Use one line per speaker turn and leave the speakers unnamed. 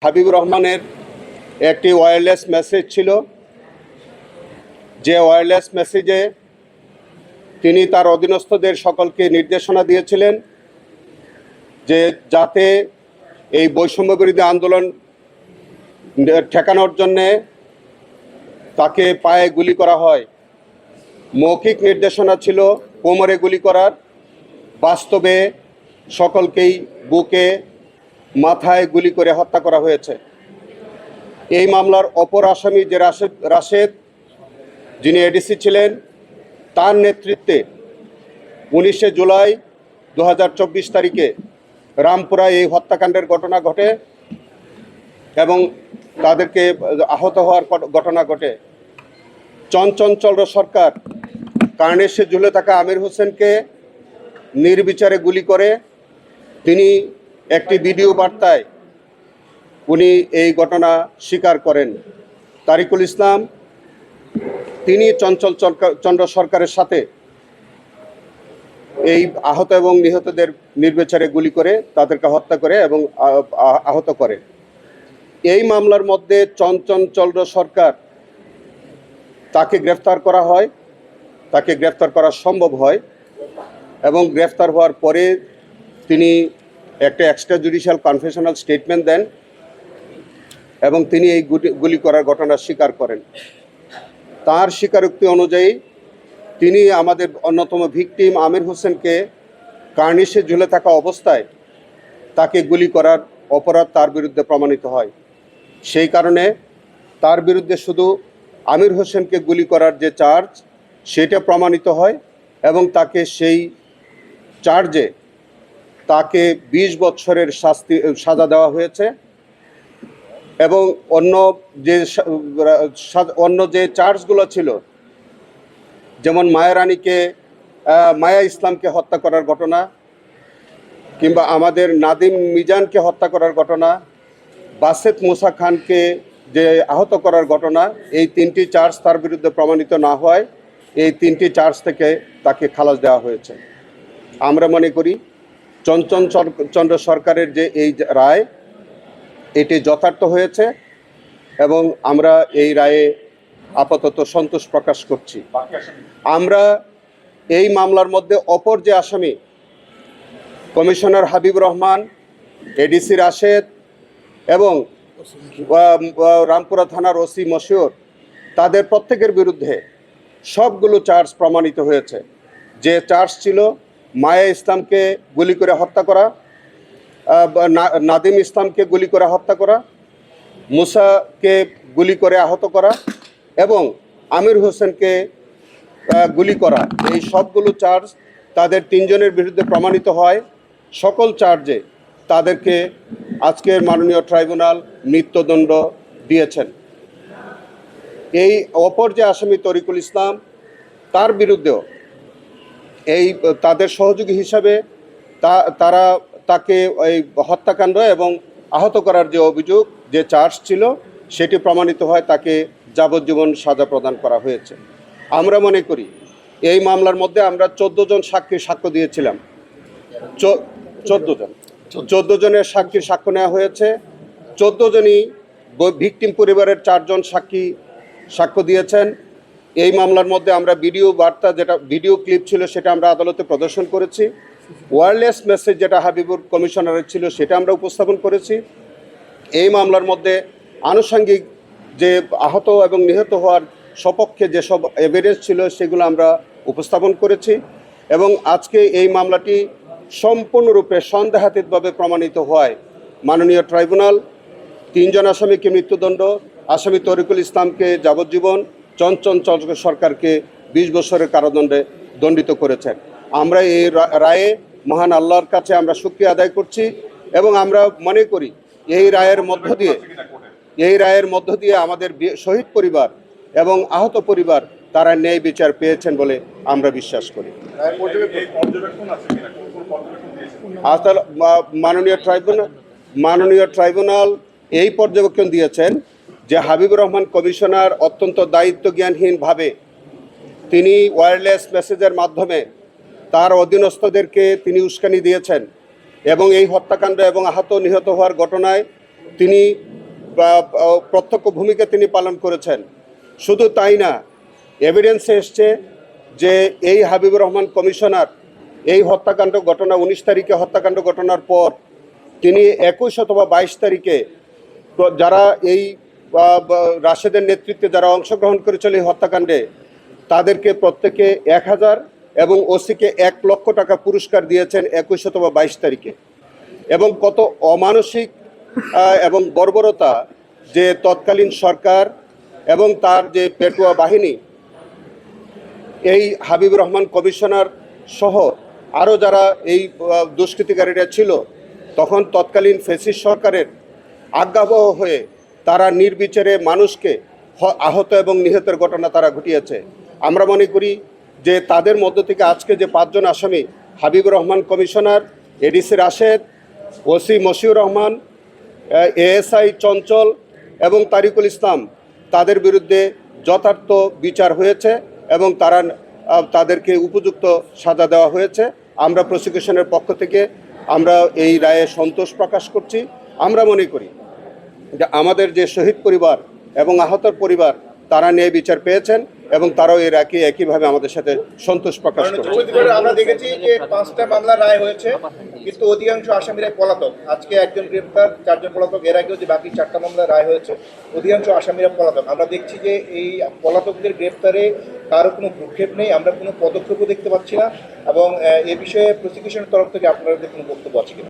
হাবিবুর রহমানের একটি wireless message ছিল, যে ওয়্যারলেস মেসেজে তিনি তার অধীনস্থদের সকলকে নির্দেশনা দিয়েছিলেন যে যাতে এই বৈষম্য বিরোধী আন্দোলন ঠেকানোর জন্যে তাকে পায়ে গুলি করা হয়। মৌখিক নির্দেশনা ছিল কোমরে গুলি করার, বাস্তবে সকলকেই বুকে মাথায় গুলি করে হত্যা করা হয়েছে। এই মামলার অপর আসামি যে রাশেদ, যিনি এডিসি ছিলেন, তার নেতৃত্বে 19শে জুলাই 2024 তারিখে রামপুরায় এই হত্যাকাণ্ডের ঘটনা ঘটে এবং তাদেরকে আহত হওয়ার ঘটনা ঘটে। চঞ্চল সরকার কার্নেশে ঝুলে থাকা আমির হোসেনকে নির্বিচারে গুলি করে। তিনি একটি ভিডিও বার্তায় উনি এই ঘটনা স্বীকার করেন। তারিকুল ইসলাম তিনি চঞ্চল সরকারের সাথে এই আহত এবং নিহতদের নির্বিচারে গুলি করে তাদেরকে হত্যা করে এবং আহত করে। এই মামলার মধ্যে চঞ্চল সরকার তাকে গ্রেফতার করা হয়, তাকে গ্রেফতার করা সম্ভব হয় এবং গ্রেফতার হওয়ার পরে তিনি একটা এক্সট্রা জুডিশিয়াল কনফেশনাল স্টেটমেন্ট দেন এবং তিনি এই গুলি করার ঘটনা স্বীকার করেন। তার স্বীকারোক্তি অনুযায়ী তিনি আমাদের অন্যতম ভিকটিম আমির হোসেনকে কার্নিশে ঝুলে থাকা অবস্থায় তাকে গুলি করার অপরাধ তার বিরুদ্ধে প্রমাণিত হয়। সেই কারণে তার বিরুদ্ধে শুধু আমির হোসেনকে গুলি করার যে চার্জ সেটা প্রমাণিত হয় এবং তাকে সেই চার্জে তাকে 20 বছরের সাজা দেওয়া হয়েছে এবং অন্য যে চার্জগুলো ছিল, যেমন মায়া ইসলামকে হত্যা করার ঘটনা কিংবা আমাদের নাদিম মিজানকে হত্যা করার ঘটনা, বাসেত মুসা খানকে যে আহত করার ঘটনা, এই 3টি চার্জ তার বিরুদ্ধে প্রমাণিত না হয় এই 3টি চার্জ থেকে তাকে খালাস দেওয়া হয়েছে। আমরা মনে করি চঞ্চল সরকারের যে এই রায় এটি যথার্থ হয়েছে এবং আমরা এই রায়ে আপাতত সন্তোষ প্রকাশ করছি। আমরা এই মামলার মধ্যে অপর যে আসামি কমিশনার হাবিবুর রহমান, এডিসি রাশেদ এবং রামপুরা থানার ওসি মশিউর, তাদের প্রত্যেকের বিরুদ্ধে সবগুলো চার্জ প্রমাণিত হয়েছে। যে চার্জ ছিল মায়া ইসলামকে গুলি করে হত্যা করা, নাদিম ইসলামকে গুলি করে হত্যা করা, মুসাকে গুলি করে আহত করা এবং আমির হোসেনকে গুলি করা, এই সবগুলো চার্জ তাদের 3 জনের বিরুদ্ধে প্রমাণিত হয়। সকল চার্জে তাদেরকে আজকের মাননীয় ট্রাইব্যুনাল মৃত্যুদণ্ড দিয়েছেন। এই অপর যে আসামি তরিকুল ইসলাম, তার বিরুদ্ধেও এই তাদের সহযোগী হিসাবে তারা তাকে এই হত্যাকাণ্ড এবং আহত করার যে অভিযোগ, যে চার্জ ছিল, সেটি প্রমাণিত হয়, তাকে যাবজ্জীবন সাজা প্রদান করা হয়েছে। আমরা মনে করি এই মামলার মধ্যে আমরা 14 জন সাক্ষ্য দিয়েছিলাম। 14 জনের সাক্ষ্য নেওয়া হয়েছে। 14 জনই ভিকটিম পরিবারের 4 জন সাক্ষ্য দিয়েছেন। এই মামলার মধ্যে আমরা ভিডিও বার্তা, যেটা ভিডিও ক্লিপ ছিল, সেটা আমরা আদালতে প্রদর্শন করেছি। ওয়্যারলেস মেসেজ যেটা হাবিবুর কমিশনারের ছিল, সেটা আমরা উপস্থাপন করেছি। এই মামলার মধ্যে আনুষঙ্গিক যে আহত এবং নিহত হওয়ার সপক্ষে যেসব এভিডেন্স ছিল, সেগুলো আমরা উপস্থাপন করেছি এবং আজকে এই মামলাটি সম্পূর্ণরূপে সন্দেহাতীতভাবে প্রমাণিত হয়। মাননীয় ট্রাইব্যুনাল 3 জন আসামিকে মৃত্যুদণ্ড, আসামি তরিকুল ইসলামকে যাবজ্জীবন, চঞ্চল সরকারকে 20 বছরের কারাদণ্ডে দণ্ডিত করেছেন। আমরা এই রায়ে মহান আল্লাহর কাছে আমরা শুকরিয়া আদায় করছি এবং আমরা মনে করি এই রায়ের মধ্য দিয়ে আমাদের শহীদ পরিবার এবং আহত পরিবার তারা ন্যায় বিচার পেয়েছেন বলে আমরা বিশ্বাস করি। মাননীয় ট্রাইব্যুনাল এই পর্যবেক্ষণ দিয়েছেন যে হাবিবুর রহমান কমিশনার অত্যন্ত দায়িত্বজ্ঞানহীনভাবে তিনি ওয়্যারলেস মেসেজের মাধ্যমে তার অধীনস্থদেরকে তিনি উস্কানি দিয়েছেন এবং এই হত্যাকাণ্ড এবং আহত নিহত হওয়ার ঘটনায় তিনি প্রত্যক্ষ ভূমিকা তিনি পালন করেছেন। শুধু তাই না, এভিডেন্সে এসছে যে এই হাবিবুর রহমান কমিশনার এই হত্যাকাণ্ড ঘটনা 19 তারিখে হত্যাকাণ্ড ঘটনার পর তিনি 21 অথবা 22 তারিখে যারা এই রাশেদের নেতৃত্বে যারা অংশগ্রহণ করেছিল এই হত্যাকাণ্ডে তাদেরকে প্রত্যেকে 1000 এবং ওসিকে 1 লক্ষ টাকা পুরস্কার দিয়েছেন 21 অথবা 22 তারিখে। এবং কত অমানসিক এবং বর্বরতা যে তৎকালীন সরকার এবং তার যে পেটুয়া বাহিনী এই হাবিবুর রহমান কমিশনার সহ আরও যারা এই দুষ্কৃতিকারীরা ছিল তখন তৎকালীন ফ্যাসিস্ট সরকারের আজ্ঞাবহ হয়ে তারা নির্বিচারে মানুষকে আহত এবং নিহতের ঘটনা তারা ঘটিয়েছে। আমরা মনে করি যে তাদের মধ্য থেকে আজকে যে 5 জন আসামি Habibur Rahman commissioner, ADC Rashed, OC Moshiur Rahman, ASI Chanchal এবং তারিকুল ইসলাম, তাদের বিরুদ্ধে যথার্থ বিচার হয়েছে এবং তাদেরকে উপযুক্ত সাজা দেওয়া হয়েছে। আমরা প্রসিকিউশনের পক্ষ থেকে আমরা এই রায়ে সন্তোষ প্রকাশ করছি। আমরা মনে করি যে আমাদের যে শহীদ পরিবার এবং আহতর পরিবার তারা ন্যায় বিচার পেয়েছেন এবং তারাও এর একইভাবে আমাদের সাথে সন্তোষ প্রকাশ করেছে।
আমরা দেখেছি যে 5টা মামলা রায় হয়েছে, কিন্তু অধিকাংশ আসামিরা পলাতক। আজকে একজন গ্রেপ্তার, 4 জন পলাতক। এর আগেও যে বাকি 4টা মামলা রায় হয়েছে, অধিকাংশ আসামিরা পলাতক। আমরা দেখছি যে এই পলাতকদের গ্রেপ্তারে কারো কোনো ভ্রুক্ষেপ নেই, আমরা কোনো পদক্ষেপও দেখতে পাচ্ছি না। এবং এ বিষয়ে প্রসিকিউশনের তরফ থেকে আপনাদের কোনো বক্তব্য আছে কিনা?